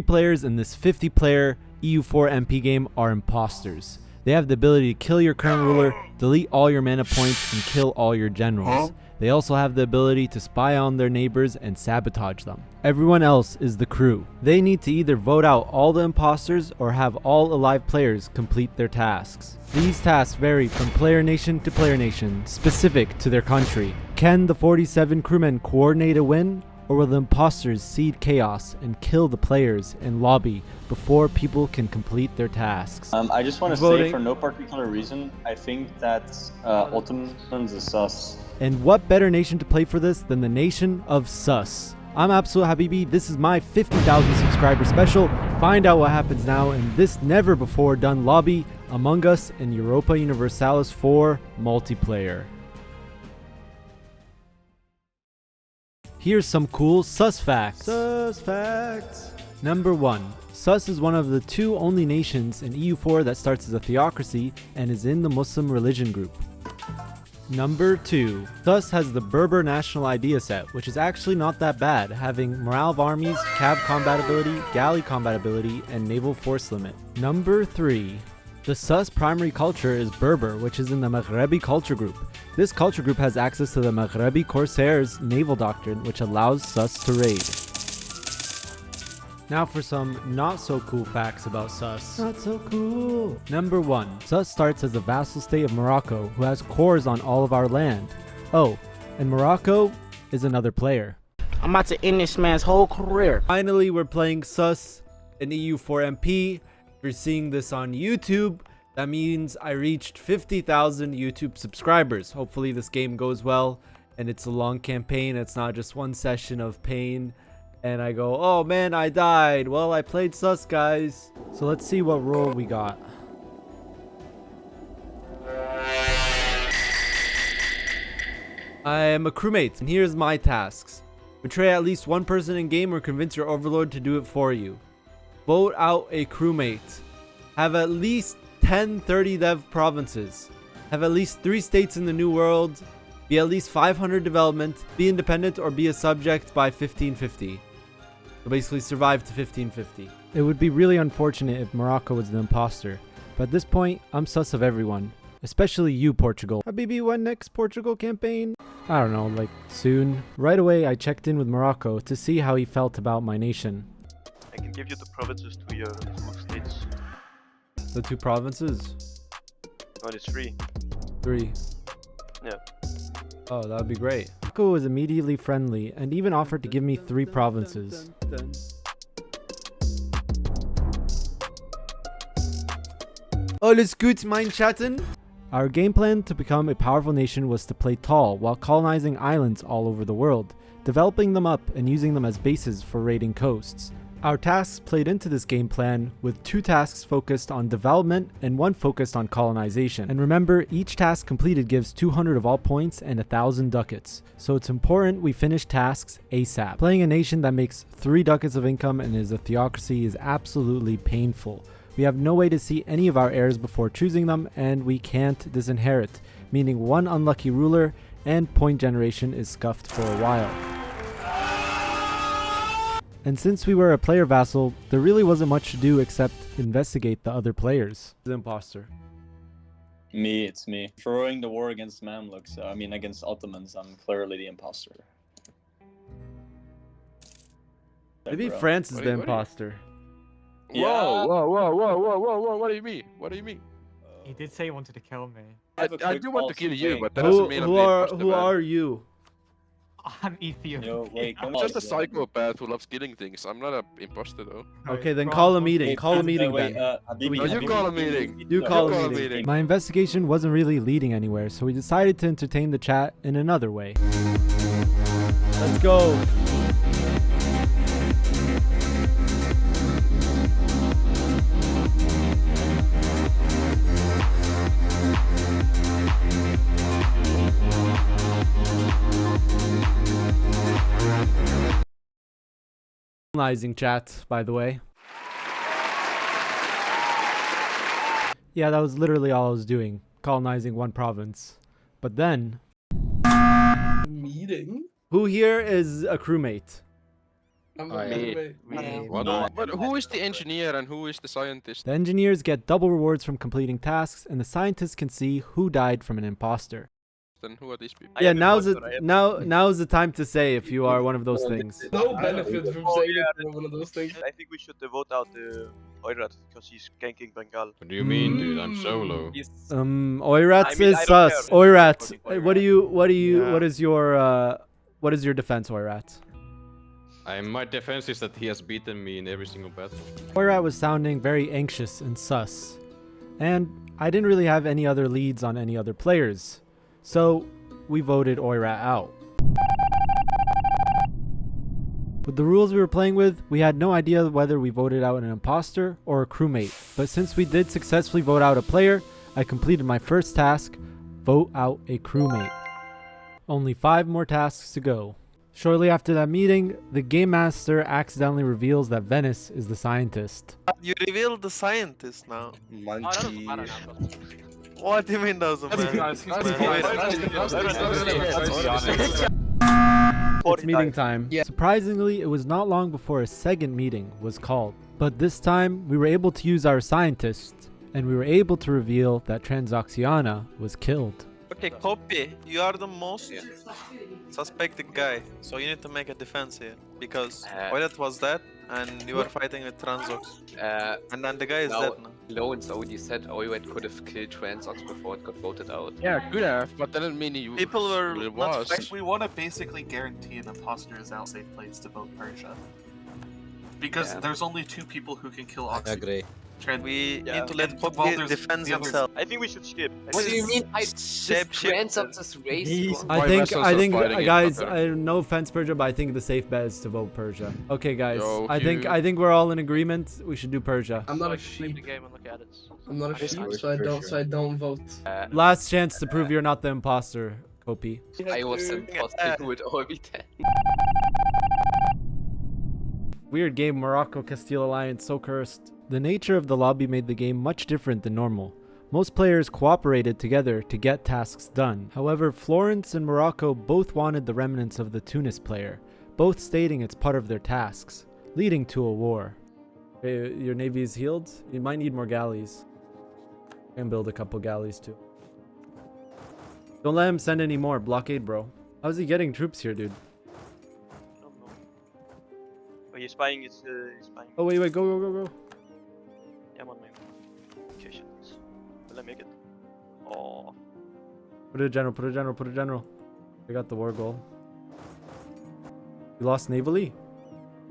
3 players in this 50-player EU4 MP game are imposters. They have the ability to kill your current ruler, delete all your mana points, and kill all your generals. They also have the ability to spy on their neighbors and sabotage them. Everyone else is the crew. They need to either vote out all the imposters or have all alive players complete their tasks. These tasks vary from player nation to player nation, specific to their country. Can the 47 crewmen coordinate a win? Or will the imposters seed chaos and kill the players in lobby before people can complete their tasks? I just want to say, for no particular reason, I think that Ottomans is sus. And what better nation to play for this than the nation of sus? I'm Absolute Habibi. This is my 50,000 subscriber special. Find out what happens now in this never before done lobby, Among Us and Europa Universalis 4 multiplayer. Here's some cool sus facts. Number 1. Sus is one of the 2 only nations in EU4 that starts as a theocracy and is in the Muslim religion group. Number 2. Sus has the Berber national idea set, which is actually not that bad, having morale of armies, cav combat ability, galley combat ability, and naval force limit. Number 3. The Sus primary culture is Berber, which is in the Maghrebi culture group. This culture group has access to the Maghrebi Corsairs naval doctrine, which allows Sus to raid. Now for some not so cool facts about Sus. Not so cool. Number 1. Sus starts as a vassal state of Morocco, who has cores on all of our land. Oh, and Morocco is another player. I'm about to end this man's whole career. Finally, we're playing Sus in EU4 MP. If you're seeing this on YouTube, that means I reached 50,000 YouTube subscribers. Hopefully this game goes well and it's a long campaign. It's not just one session of pain and I go, oh man, I died. Well, I played Sus, guys. So let's see what role we got. I am a crewmate and here's my tasks. Betray at least one person in game or convince your overlord to do it for you. Vote out a crewmate. Have at least 10 30 dev provinces. Have at least 3 states in the New World. Be at least 500 development. Be independent or be a subject by 1550. So basically survive to 1550. It would be really unfortunate if Morocco was the imposter. But at this point, I'm sus of everyone. Especially you, Portugal. Habibi, when next Portugal campaign? I don't know, like soon. Right away, I checked in with Morocco to see how he felt about my nation. I can give you the provinces to your 2 states. The 2 provinces? Well, it's 3. 3. Yeah. Oh, that would be great. Morocco was immediately friendly and even offered to give me 3 provinces. Alles gut, mein Chatten? Our game plan to become a powerful nation was to play tall while colonizing islands all over the world, developing them up and using them as bases for raiding coasts. Our tasks played into this game plan, with 2 tasks focused on development and 1 focused on colonization. And remember, each task completed gives 200 of all points and 1,000 ducats. So it's important we finish tasks ASAP. Playing a nation that makes 3 ducats of income and is a theocracy is absolutely painful. We have no way to see any of our heirs before choosing them, and we can't disinherit, meaning 1 unlucky ruler and point generation is scuffed for a while. And since we were a player vassal, there really wasn't much to do except investigate the other players. The imposter. Me, it's me. Throwing the war against Mamluks, against Ottomans, I'm clearly the imposter. Maybe France is the imposter. Yeah. Whoa, what do you mean? What do you mean? He did say he wanted to kill me. I do want to kill you, but that doesn't mean I'm the imposter. Who are you? I'm Ethiopian. Yo, wait, come I'm on. just a psychopath who loves killing things. I'm not an imposter though. Okay, then call a meeting. Call a meeting then. Habibi, No, you call a meeting. You call a meeting. My investigation wasn't really leading anywhere, so we decided to entertain the chat in another way. Let's go. Colonizing chat, by the way. Yeah, that was literally all I was doing, colonizing 1 province. But then... Meeting? Who here is a crewmate? What? But who is the engineer and who is the scientist? The engineers get double rewards from completing tasks, and the scientists can see who died from an imposter. Then who are these people? Yeah, now's the time to say if you are one of those things. No benefit from saying that you're one of those things. I think we should vote out Oirat because he's ganking Bengal. What do you mean, dude? I'm solo. Oirat I mean, is I don't sus. care. Oirat, Oirat. what is your defense, Oirat? My defense is that he has beaten me in every single battle. Oirat was sounding very anxious and sus, and I didn't really have any other leads on any other players, so we voted Oirat out. With the rules we were playing with, we had no idea whether we voted out an imposter or a crewmate, but since we did successfully vote out a player, I completed my first task, vote out a crewmate. Only 5 more tasks to go. Shortly after that meeting, the game master accidentally reveals that Venice is the scientist. You revealed the scientist now. Manchi. What do you mean doesn't matter? It's meeting time. Surprisingly, it was not long before a second meeting was called. But this time, we were able to use our scientist, and we were able to reveal that Transoxiana was killed. Okay, copy. You are the most suspected guy, so you need to make a defense here. Because Oirat was dead, and you were fighting with Transox. And then the guy is dead now. Loans already said Oirat could have killed Transox before it got voted out. Yeah, could have, but that didn't mean you. People were it not was. We want to basically guarantee an imposter is out safe place to vote Persia. Because there's only 2 people who can kill Oxy. I agree. We need to let Well, Poppy there's defend the others. himself. I think we should skip. What do you mean? Shape shift. Transox's race? I Why think, vessels are fighting each guys, other? no offense, Persia, but I think the safe bet is to vote Persia. Okay, guys, Yo, I think we're all in agreement. We should do Persia. I'm not a sheep. the game and look at it. I'm not a sheep, so I don't vote. Last chance to prove you're not the imposter, Kopi. I was imposter who would all be dead. Weird game, Morocco-Castile Alliance, so cursed. The nature of the lobby made the game much different than normal. Most players cooperated together to get tasks done. However, Florence and Morocco both wanted the remnants of the Tunis player, both stating it's part of their tasks, leading to a war. Okay, your navy is healed? You might need more galleys. And build a couple galleys too. Don't let him send any more. Blockade, bro. How's he getting troops here, dude? I don't know. Oh, he's spying. He's spying. Oh, wait, go. Yeah, I'm on my location. Will I make it? Oh. Put a general. I got the war goal. You lost navally?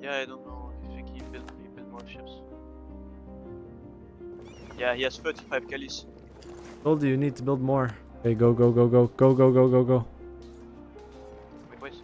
Yeah, I don't know. I think he built more ships. Yeah, he has 35 galleys. Told you need to build more. Okay, go. Wait, boys.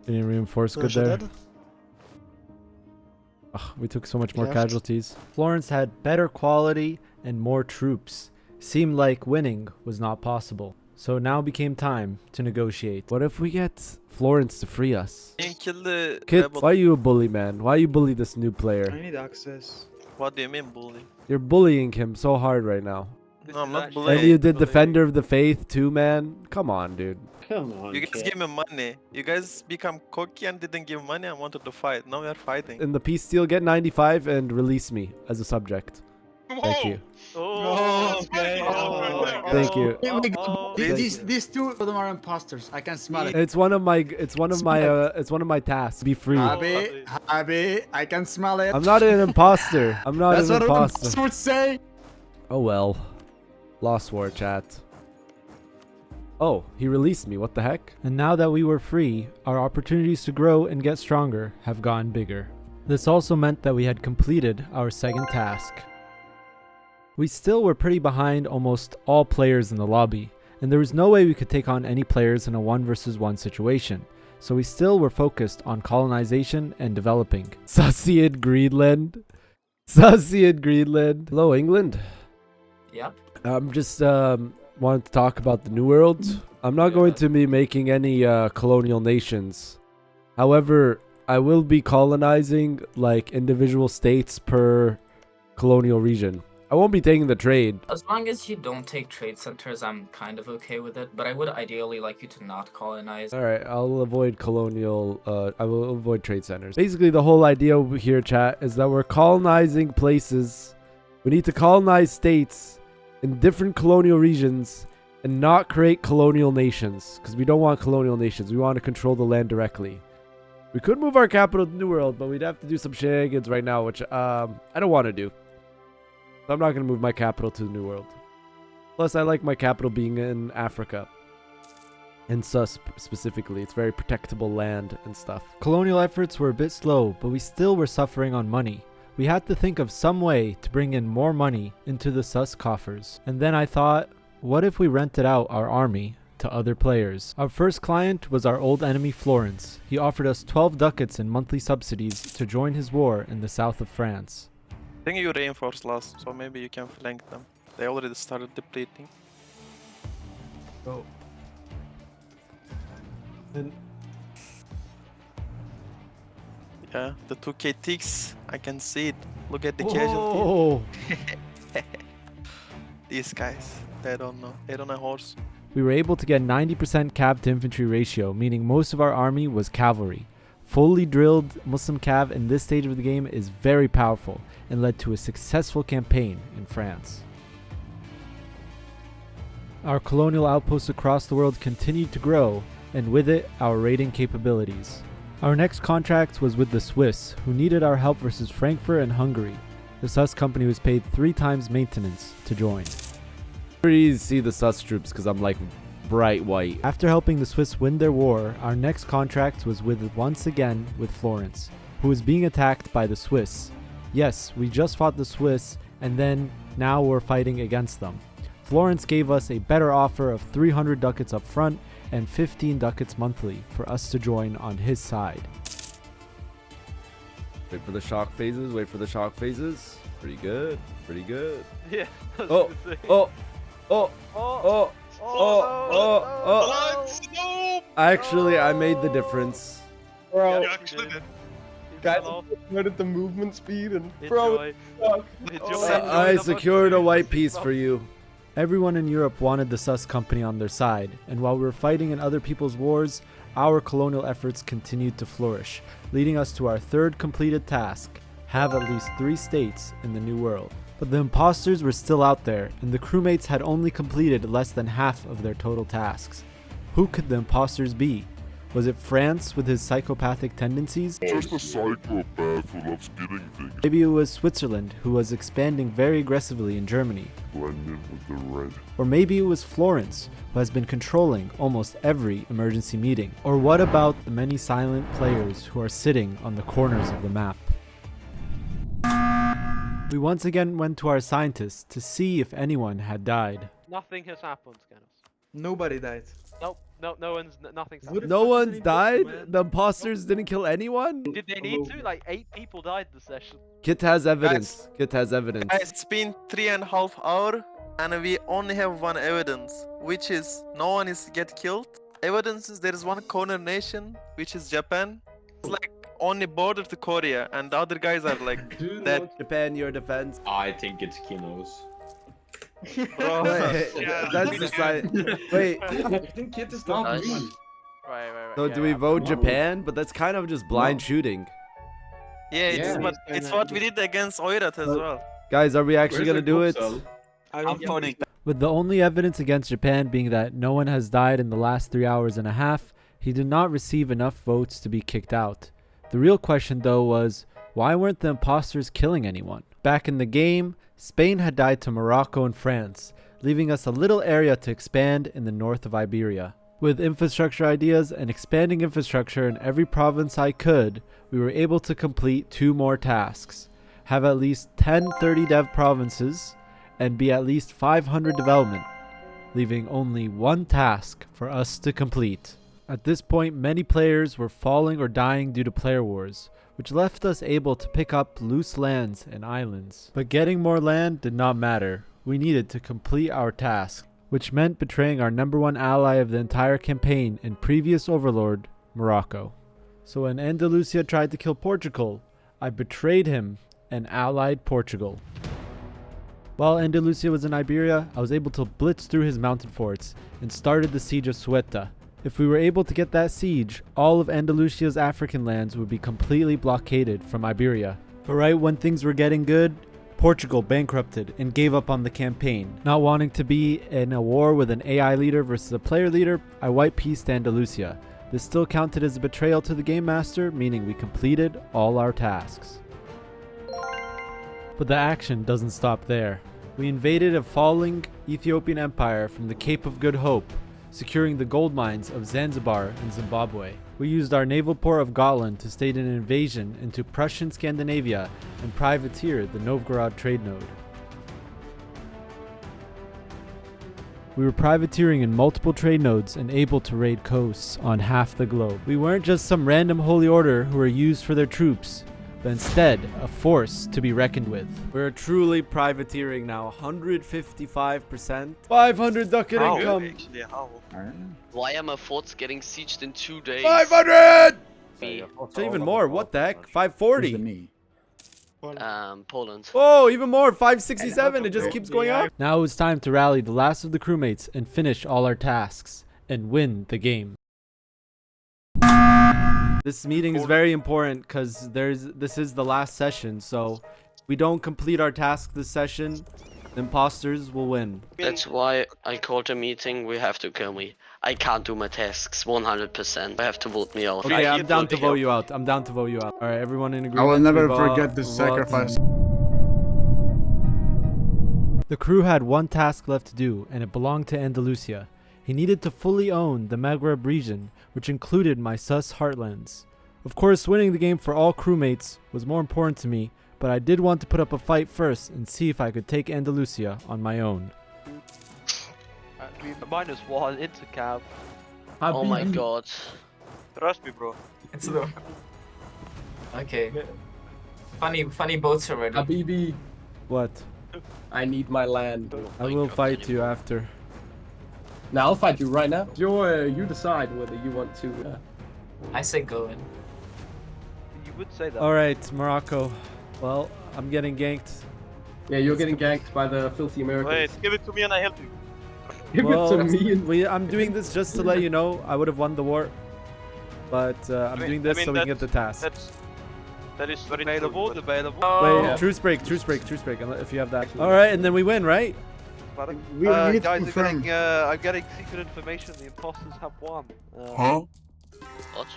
Didn't reinforce good there. Ugh, we took so much more casualties. Florence had better quality and more troops. Seemed like winning was not possible. So now became time to negotiate. What if we get Florence to free us? You kill the Kid, rebel. why you a bully, man? Why you bully this new player? I need access. What do you mean, bully? You're bullying him so hard right now. No, I'm not bullying. And you did Defender of the Faith too, man? Come on, dude. Come on. You guys give me money. You guys become cocky and didn't give money and wanted to fight. Now we are fighting. In the peace deal, get 95 and release me as a subject. Thank you. Oh, okay. Thank you. These 2 of them are imposters. I can smell it. It's one of my tasks. Be free. Habibi, I can smell it. I'm not an imposter. I'm not That's an what an imposter. imposter would say. Oh well. Lost war, chat. Oh, he released me. What the heck? And now that we were free, our opportunities to grow and get stronger have gotten bigger. This also meant that we had completed our second task. We still were pretty behind almost all players in the lobby, and there was no way we could take on any players in a 1 versus 1 situation, so we still were focused on colonization and developing. Sussiad Greenland? Sussiad Greenland? Hello, England? Yep. I'm just wanted to talk about the New World. I'm not going to be making any colonial nations. However, I will be colonizing like individual states per colonial region. I won't be taking the trade. As long as you don't take trade centers, I'm kind of okay with it, but I would ideally like you to not colonize. Alright, I'll avoid colonial, I will avoid trade centers. Basically, the whole idea over here, chat, is that we're colonizing places. We need to colonize states in different colonial regions and not create colonial nations, because we don't want colonial nations. We want to control the land directly. We could move our capital to New World, but we'd have to do some shenanigans right now, which I don't want to do. So I'm not going to move my capital to the New World. Plus, I like my capital being in Africa. And Sus specifically. It's very protectable land and stuff. Colonial efforts were a bit slow, but we still were suffering on money. We had to think of some way to bring in more money into the Sus coffers. And then I thought, what if we rented out our army to other players? Our first client was our old enemy Florence. He offered us 12 ducats in monthly subsidies to join his war in the south of France. I think you reinforced last, so maybe you can flank them. They already started depleting. Oh. And yeah, the 2k ticks, I can see it. Look at the Whoa. casualty. These guys, they don't know. They don't know horse. We were able to get 90% cav to infantry ratio, meaning most of our army was cavalry. Fully drilled Muslim cav in this stage of the game is very powerful and led to a successful campaign in France. Our colonial outposts across the world continued to grow, and with it, our raiding capabilities. Our next contract was with the Swiss, who needed our help versus Frankfurt and Hungary. The Sus company was paid 3 times maintenance to join. Pretty easy to see the Sus troops because I'm like bright white. After helping the Swiss win their war, our next contract was once again with Florence, who was being attacked by the Swiss. Yes, we just fought the Swiss, and then now we're fighting against them. Florence gave us a better offer of 300 ducats up front and 15 ducats monthly for us to join on his side. Wait for the shock phases, wait for the shock phases. Pretty good, pretty good. Yeah. Oh, oh, oh, oh, oh. Actually, I made the difference. Bro, You actually did. guys, what at the movement speed and Enjoy. I secured a white piece for you. Everyone in Europe wanted the Sus company on their side, and while we were fighting in other people's wars, our colonial efforts continued to flourish, leading us to our third completed task: have at least 3 states in the New World. But the imposters were still out there, and the crewmates had only completed less than half of their total tasks. Who could the imposters be? Was it France with his psychopathic tendencies? Just a psychopath who loves getting things. Maybe it was Switzerland, who was expanding very aggressively in Germany. Blended with the red. Or maybe it was Florence, who has been controlling almost every emergency meeting. Or what about the many silent players who are sitting on the corners of the map? We once again went to our scientists to see if anyone had died. Nothing has happened, Ganos. Nobody died. Nope. Nothing's happened. No one's died? The imposters didn't kill anyone? Did they need to? Like 8 people died this session. Kit has evidence. Kit has evidence. Guys, it's been 3.5 hours and we only have one evidence, which is no one is get killed. Evidence is there is one corner nation, which is Japan. It's like only border to Korea, and the other guys are like dead. Japan, your defense. I think it's Kinos. Bro. Wait, that's the side. Wait. I think Kit is not Nice. green. Right. So do we vote Japan? But that's kind of just blind shooting. Yeah, Yeah. it's what we did against Oirat as well. Guys, are we actually gonna do it? I'm voting. With the only evidence against Japan being that no one has died in the last 3 hours and a half, he did not receive enough votes to be kicked out. The real question though was, why weren't the imposters killing anyone? Back in the game, Spain had died to Morocco and France, leaving us a little area to expand in the north of Iberia. With infrastructure ideas and expanding infrastructure in every province I could, we were able to complete 2 more tasks. Have at least 10 30 dev provinces, and be at least 500 development, leaving only 1 task for us to complete. At this point, many players were falling or dying due to player wars, which left us able to pick up loose lands and islands. But getting more land did not matter. We needed to complete our task, which meant betraying our #1 ally of the entire campaign and previous overlord, Morocco. So when Andalusia tried to kill Portugal, I betrayed him and allied Portugal. While Andalusia was in Iberia, I was able to blitz through his mountain forts and started the siege of Ceuta. If we were able to get that siege, all of Andalusia's African lands would be completely blockaded from Iberia. But right when things were getting good, Portugal bankrupted and gave up on the campaign. Not wanting to be in a war with an AI leader versus a player leader, I white-pieced Andalusia. This still counted as a betrayal to the game master, meaning we completed all our tasks. But the action doesn't stop there. We invaded a falling Ethiopian empire from the Cape of Good Hope, securing the gold mines of Zanzibar and Zimbabwe. We used our naval port of Gotland to stage an invasion into Prussian Scandinavia and privateer the Novgorod trade node. We were privateering in multiple trade nodes and able to raid coasts on half the globe. We weren't just some random holy order who were used for their troops, but instead a force to be reckoned with. We're truly privateering now, 155%. 500 ducat income! Actually, how? Why are my forts getting sieged in 2 days? 500! So even more, what the heck? 540! Poland. Oh, even more, 567, it just keeps going up. Now it's time to rally the last of the crewmates and finish all our tasks and win the game. This meeting is very important because this is the last session, so we don't complete our task this session, the imposters will win. That's why I called a meeting. We have to kill me. I can't do my tasks 100%. I have to vote me out. Okay, I'm down to vote you out. I'm down to vote you out. Alright, everyone in agreement. I will never forget this sacrifice. The crew had one task left to do, and it belonged to Andalusia. He needed to fully own the Maghreb region, which included my sus heartlands. Of course, winning the game for all crewmates was more important to me, but I did want to put up a fight first and see if I could take Andalusia on my own. -1 into cab. Oh my god. Trust me, bro. It's the... Okay. Funny boats already. Habibi, What? I need my land. I will fight you after. Now I'll fight you right now. You decide whether you want to. I say go in. You would say that. Alright, Morocco. Well, I'm getting ganked. Yeah, you're getting ganked by the filthy Americans. Wait, give it to me and I help you. Give it to me. And... I'm doing this just to let you know I would have won the war, but I'm doing this so we can get the task. That is debatable. Wait, truce break, if you have that. Alright, and then we win, right? We need to guys, confirm. I'm getting secret information. The imposters have won. Huh? What?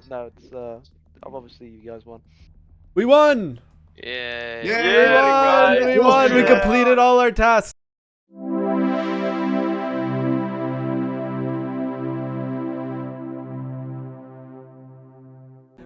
No, it's obviously you guys won. We won! Yeah. We won! We completed all our tasks.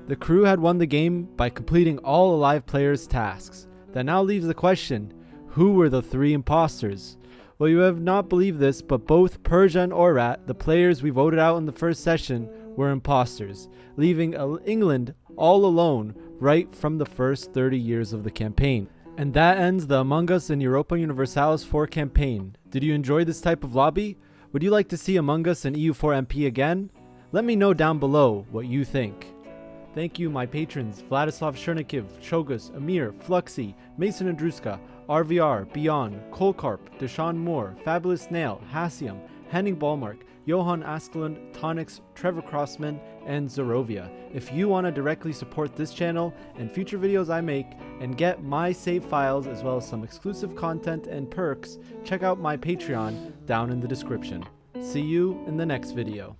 The crew had won the game by completing all alive players' tasks. That now leaves the question, who were the 3 imposters? Well, you have not believed this, but both Persia and Orat, the players we voted out in the first session, were imposters, leaving England all alone right from the first 30 years of the campaign. And that ends the Among Us and Europa Universalis 4 campaign. Did you enjoy this type of lobby? Would you like to see Among Us and EU4 MP again? Let me know down below what you think. Thank you, my patrons, Vladislav Chernikiv, Chogus, Amir, Fluxy, Mason Andruska, RVR, Beyond, Kolkarp, Deshaun Moore, Fabulous Nail, Hassium, Henning Ballmark, Johan Askelund, Tonix, Trevor Crossman, and Zorovia. If you want to directly support this channel and future videos I make and get my save files as well as some exclusive content and perks, check out my Patreon down in the description. See you in the next video.